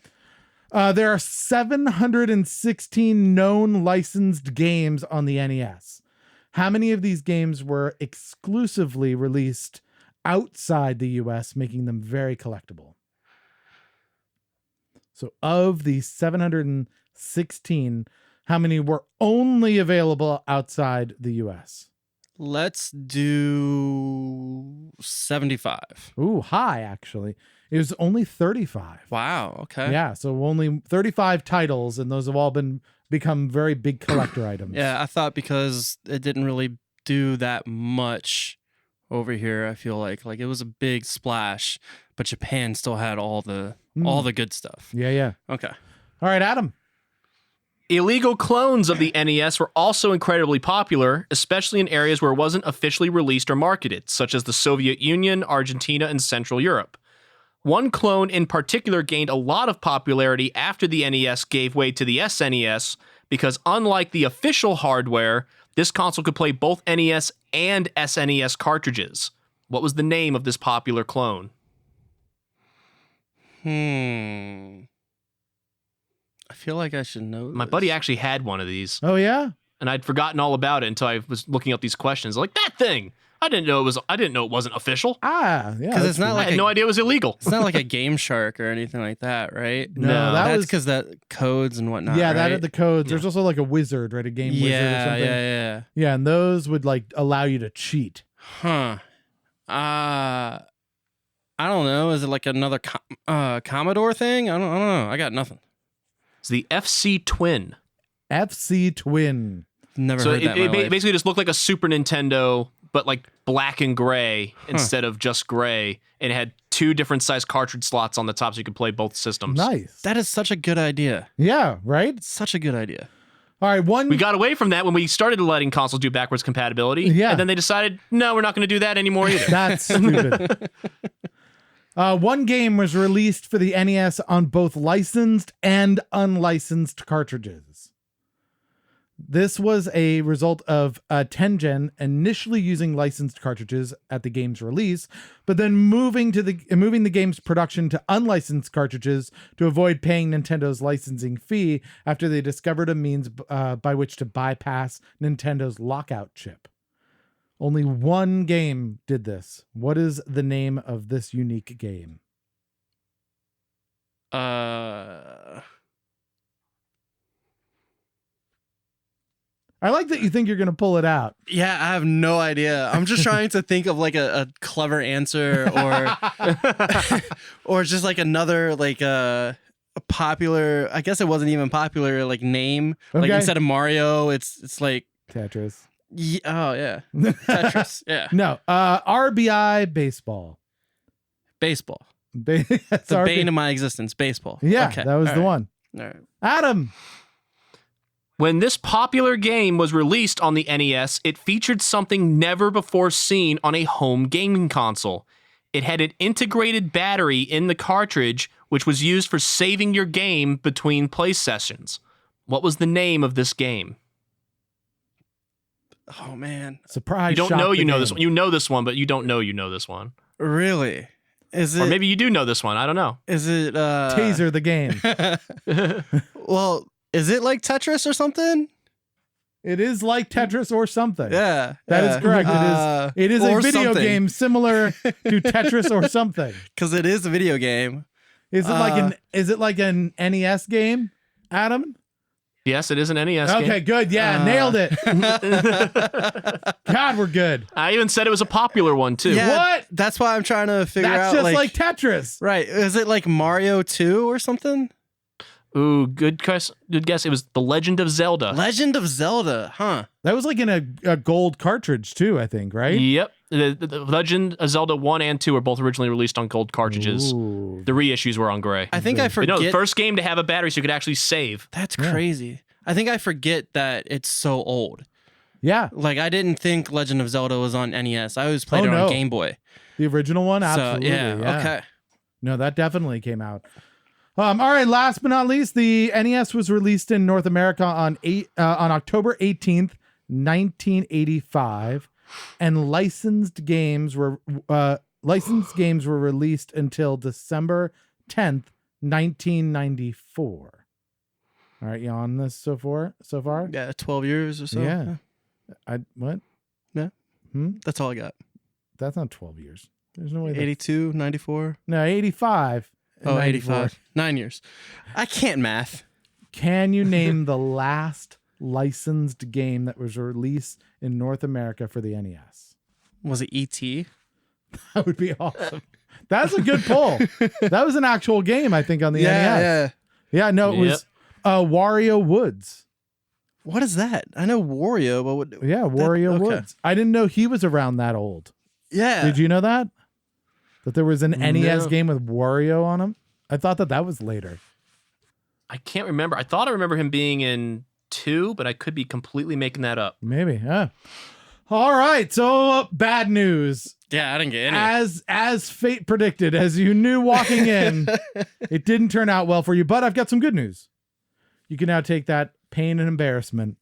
There are 716 known licensed games on the NES. How many of these games were exclusively released outside the US, making them very collectible? So of the 716, how many were only available outside the US? Let's do 75. Ooh, high, actually. It was only 35. Wow. Okay. Yeah, so only 35 titles, and those have all become very big collector items. Yeah, I thought because it didn't really do that much over here, I feel like it was a big splash, but Japan still had all the good stuff. Yeah. Okay. All right, Adam. Illegal clones of the NES were also incredibly popular, especially in areas where it wasn't officially released or marketed, such as the Soviet Union, Argentina, and Central Europe. One clone in particular gained a lot of popularity after the NES gave way to the SNES because unlike the official hardware, this console could play both NES and SNES cartridges. What was the name of this popular clone? I feel like I should know My this. buddy actually had one of these, Oh, yeah? and I'd forgotten all about it until I was looking up these questions. Like, that thing! I didn't know it wasn't official. Ah, yeah. Because it's not I like had no idea it was illegal. it's not like a Game Shark or anything like that, right? No, that That's was... because that codes and whatnot. Yeah, right? that are the codes. There's also like a wizard, right? A game wizard or something. Yeah. Yeah, and those would like allow you to cheat. Huh. I don't know. Is it like another Commodore thing? I don't know. I got nothing. It's the FC Twin. FC Twin. Never So heard that in it my life. basically just looked like a Super Nintendo, but like black and gray instead of just gray. And it had 2 different size cartridge slots on the top so you could play both systems. Nice. That is such a good idea. Yeah, right? Such a good idea. All right, one... We got away from that when we started letting consoles do backwards compatibility. Yeah. And then they decided, no, we're not going to do that anymore either. That's stupid. One game was released for the NES on both licensed and unlicensed cartridges. This was a result of Tengen initially using licensed cartridges at the game's release, but then moving the game's production to unlicensed cartridges to avoid paying Nintendo's licensing fee after they discovered a means by which to bypass Nintendo's lockout chip. Only one game did this. What is the name of this unique game? I like that you think you're going to pull it out. Yeah, I have no idea. I'm just trying to think of like a clever answer or just like another like a popular, I guess it wasn't even popular, like name. Like Okay. instead of Mario, it's like Tetris. oh yeah. Tetris. Yeah. No, RBI baseball. Baseball. It's The RBI. bane of my existence, baseball. Yeah, Okay. that was All the right. one. All right. Adam. When this popular game was released on the NES, it featured something never before seen on a home gaming console. It had an integrated battery in the cartridge, which was used for saving your game between play sessions. What was the name of this game? Oh man. Surprise. You don't shock know the you know game. this one. You know this one, but you don't know you know this one. Really? Is it Or maybe you do know this one. I don't know. is it Taser the game. Well, is it like Tetris or something? It is like Tetris or something. Yeah. That is correct. It is a or video something. game similar to Tetris or something. Because it is a video game. Is it like an NES game, Adam? Yes, it is an NES Okay, game. good. Yeah, nailed it. God, we're good. I even said it was a popular one, too. Yeah, What? That's why I'm trying to figure That's out. just like Tetris. right. Is it like Mario 2 or something? Ooh, good guess. Good guess. It was The Legend of Zelda. Legend of Zelda, huh? That was like in a gold cartridge too, I think, right? Yep. The Legend of Zelda 1 and 2 were both originally released on gold cartridges. Ooh. The reissues were on gray. I think I But forget. no, the first game to have a battery so you could actually save. That's crazy. I think I forget that it's so old. Yeah. Like, I didn't think Legend of Zelda was on NES. I always played it no. on Game Boy. The original one? Absolutely. So, yeah, okay. No, that definitely came out. All right, last but not least, the NES was released in North America on October 18th, 1985, and licensed games were released until December 10th, 1994. All right, you on this so far? Yeah, 12 years or so. Yeah. What? Yeah. That's all I got. That's not 12 years. There's no way. 82, 94. No, 85. and Oh, 94. 85. 9 years. I can't math. Can you name the last licensed game that was released in North America for the NES? Was it E.T.? That would be awesome. That's a good pull. That was an actual game, I think, on the NES. Yeah, no, it was Wario Woods. What is that? I know Wario, but what? Yeah, Wario okay. Woods. I didn't know he was around that old. Yeah. Did you know that? That there was an NES No. game with Wario on him? I thought that was later. I can't remember. I thought I remember him being in 2, but I could be completely making that up. Maybe, yeah. All right, so bad news. Yeah, I didn't get any. As fate predicted, as you knew walking in, it didn't turn out well for you. But I've got some good news. You can now take that pain and embarrassment,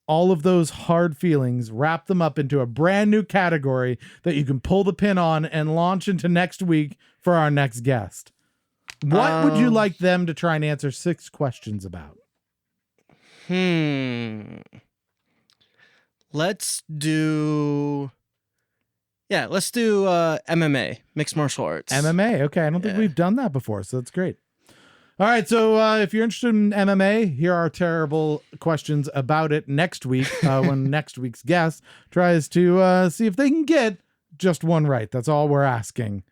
all of those hard feelings, wrap them up into a brand new category that you can pull the pin on and launch into next week for our next guest. What would you like them to try and answer 6 questions about? Let's do MMA, mixed martial arts. MMA. Okay. I don't think we've done that before, so that's great. All right. So if you're interested in MMA, here are terrible questions about it next week when next week's guest tries to see if they can get just one right. That's all we're asking.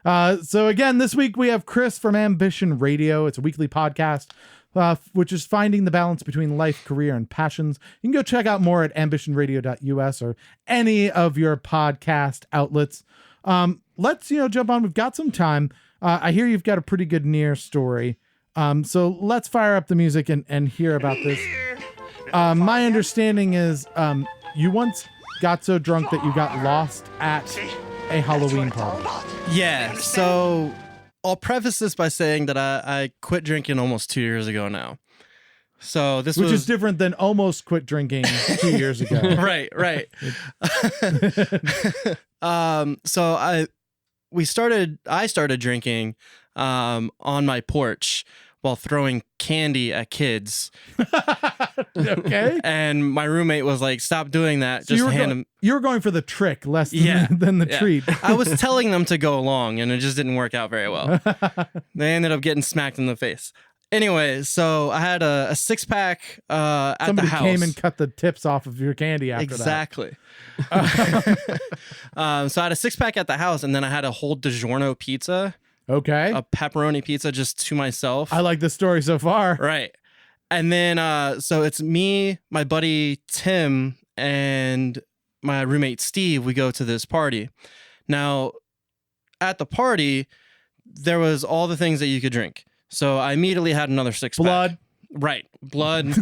So again, this week we have Chris from Ambition Radio. It's a weekly podcast, which is finding the balance between life, career, and passions. You can go check out more at ambitionradio.us or any of your podcast outlets. Let's, jump on. We've got some time. I hear you've got a pretty good near story. So let's fire up the music and hear about this. My understanding is you once got so drunk that you got lost at a Halloween party. Yeah, so I'll preface this by saying that I quit drinking almost 2 years ago now. So this Which was is different than almost quit drinking 2 years ago. right. So I started drinking on my porch while throwing candy at kids. Okay. And my roommate was like, "Stop doing that. So Just hand them." you were going for the trick less than the treat. I was telling them to go along, and it just didn't work out very well. They ended up getting smacked in the face. Anyway, so I had a 6-pack at Somebody the house. came and cut the tips off of your candy after Exactly. So I had a 6-pack at the house, and then I had a whole DiGiorno pizza, that. Okay. a pepperoni pizza just to myself. I like this story so far. Right. And then, so it's me, my buddy Tim, and my roommate Steve. We go to this party. Now, at the party, there was all the things that you could drink. So I immediately had another 6-pack. Blood. Right. Blood,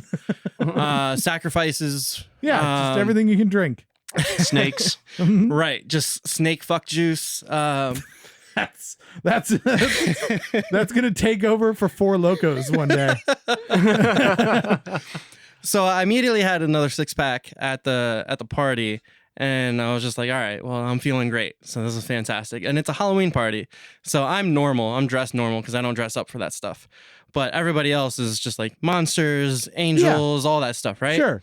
sacrifices. Yeah, just everything you can drink. Snakes. Right. Just snake fuck juice. That's gonna take over for Four Locos one day. So I immediately had another 6-pack at the party, and I was just like, all right, well, I'm feeling great. So this is fantastic. And it's a Halloween party. So I'm normal. I'm dressed normal because I don't dress up for that stuff. But everybody else is just like monsters, angels, all that stuff, right? Sure.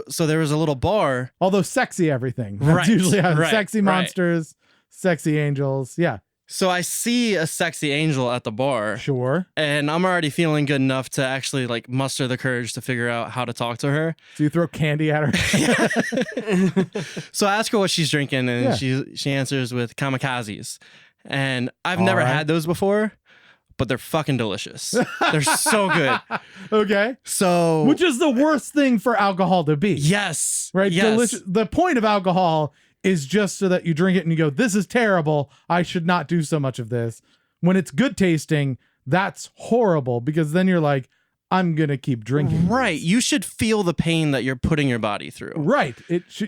So there was a little bar. Although sexy everything. That's Right, usually how right, sexy right. monsters, sexy angels. Yeah. So I see a sexy angel at the bar. Sure. And I'm already feeling good enough to actually like muster the courage to figure out how to talk to her. So you throw candy at her. So I ask her what she's drinking, and Yeah. she answers with kamikazes. And I've never right. had those before, but they're fucking delicious. They're so good. Okay. So, Which is the worst thing for alcohol to be. yes, Right? Yes. Delicious. The point of alcohol is just so that you drink it and you go, this is terrible. I should not do so much of this. When it's good tasting, that's horrible because then you're like, I'm going to keep drinking. Right. You should feel the pain that you're putting your body through. Right.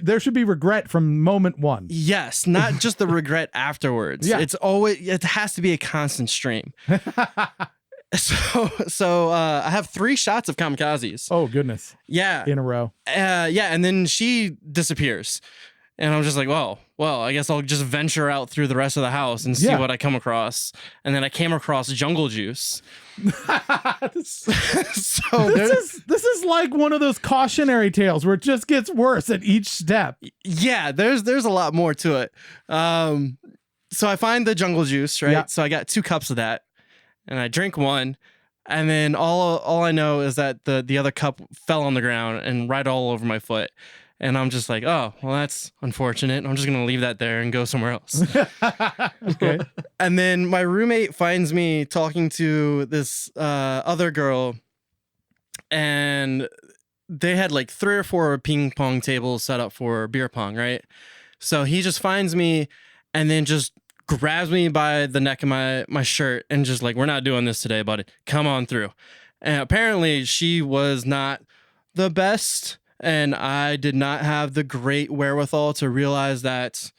There should be regret from moment one. Yes, not just the regret afterwards. Yeah. It has to be a constant stream. So I have 3 shots of kamikazes. Oh, goodness. Yeah. In a row. Yeah, and then she disappears. And I'm just like, well, I guess I'll just venture out through the rest of the house and see Yeah. what I come across. And then I came across jungle juice. So This is like one of those cautionary tales where it just gets worse at each step. yeah, there's a lot more to it. So I find the jungle juice, right? Yeah. So I got 2 cups of that, and I drink one, and then all I know is that the other cup fell on the ground and right all over my foot. And I'm just like, oh, well, that's unfortunate. I'm just going to leave that there and go somewhere else. Okay. And then my roommate finds me talking to this other girl, and they had like 3 or 4 ping pong tables set up for beer pong, right? So he just finds me and then just grabs me by the neck of my shirt and just like, we're not doing this today, buddy. Come on through. And apparently she was not the best. And I did not have the great wherewithal to realize that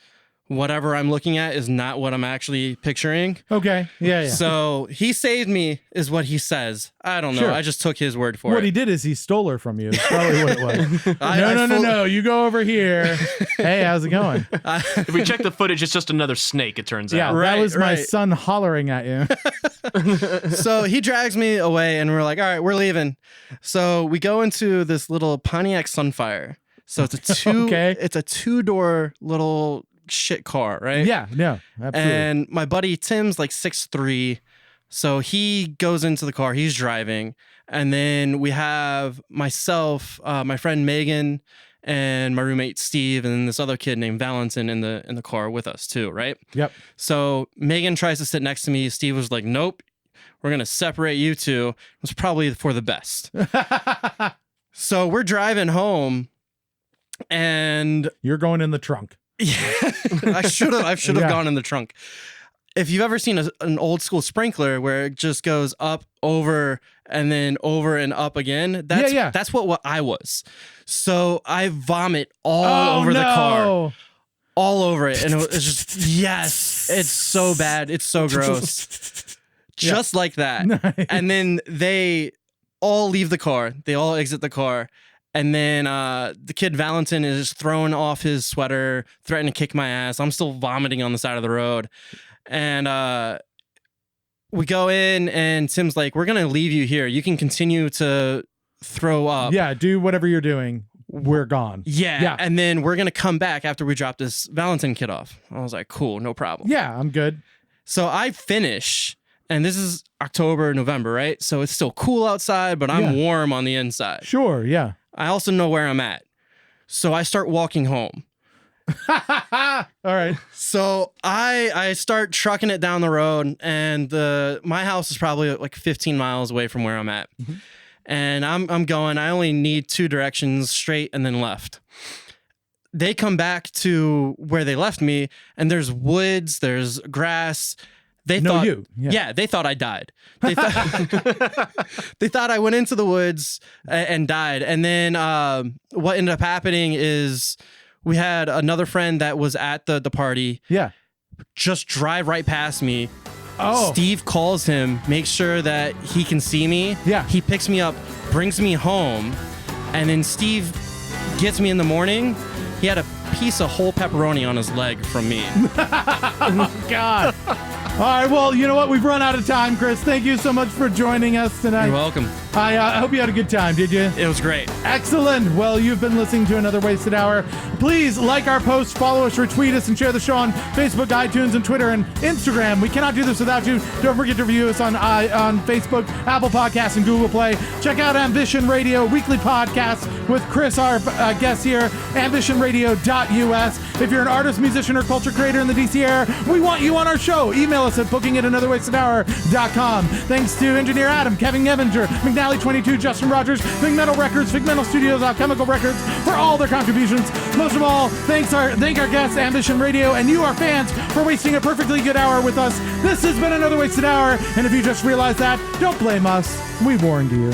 whatever I'm looking at is not what I'm actually picturing. Okay. Yeah. So he saved me, is what he says. I don't know. Sure. I just took his word for What it. he did is he stole her from you. That's probably what it was. I No. You go over here. Hey, how's it going? If we check the footage, it's just another snake, it turns Yeah, out. that Right, was my right. son hollering at you. So he drags me away, and we're like, all right, we're leaving. So we go into this little Pontiac Sunfire. So it's a Okay. it's a 2-door little shit car, right? Yeah, no, absolutely. And my buddy Tim's like 6'3", so he goes into the car. He's driving, and then we have myself, my friend Megan, and my roommate Steve, and then this other kid named Valentin in the car with us too, right? Yep. So Megan tries to sit next to me. Steve was like, "Nope, we're gonna separate you two." It was probably for the best. So we're driving home, and You're going in the trunk. yeah, I should have Yeah. gone in the trunk. If you've ever seen an old school sprinkler where it just goes up, over, and then over and up again, that's what I was. So I vomit all over the car, all over it, and it's just yes, it's so bad, it's so gross, just like that. Nice. And then they all leave the car, they all exit the car. And then the kid Valentin is throwing off his sweater, threatening to kick my ass. I'm still vomiting on the side of the road. And we go in, and Tim's like, we're going to leave you here. You can continue to throw up. Yeah, do whatever you're doing. We're gone. Yeah. And then we're going to come back after we drop this Valentin kid off. I was like, cool, no problem. Yeah, I'm good. So I finish, and this is October, November, right? So it's still cool outside, but I'm warm on the inside. Sure, yeah. I also know where I'm at. So I start walking home. All right. So I start trucking it down the road, and my house is probably like 15 miles away from where I'm at. Mm-hmm. And I'm going, I only need 2 directions, straight and then left. They come back to where they left me, and there's woods, there's grass. They thought they thought I died. They thought they thought I went into the woods and died. And then what ended up happening is we had another friend that was at the party. Yeah. Just drive right past me. Oh. Steve calls him, makes sure that he can see me. Yeah. He picks me up, brings me home, and then Steve gets me in the morning. He had a piece of whole pepperoni on his leg from me. Oh, God. All right. Well, you know what? We've run out of time, Chris. Thank you so much for joining us tonight. You're welcome. I hope you had a good time. Did you? It was great. Excellent. Well, you've been listening to Another Wasted Hour. Please like our posts, follow us, retweet us, and share the show on Facebook, iTunes, and Twitter, and Instagram. We cannot do this without you. Don't forget to review us on Facebook, Apple Podcasts, and Google Play. Check out Ambition Radio weekly podcast with Chris, our guest here, ambitionradio.us. If you're an artist, musician, or culture creator in the DC area, we want you on our show. Email us at booking@anotherwastedhour.com. Thanks to engineer Adam, Kevin Nevinger, McNally22, Justin Rogers, Big Metal Records, Big Metal Studios, Alchemical Records for all their contributions. Most of all, thank our guests, Ambition Radio, and you, our fans, for wasting a perfectly good hour with us. This has been Another Wasted Hour, and if you just realized that, don't blame us. We warned you.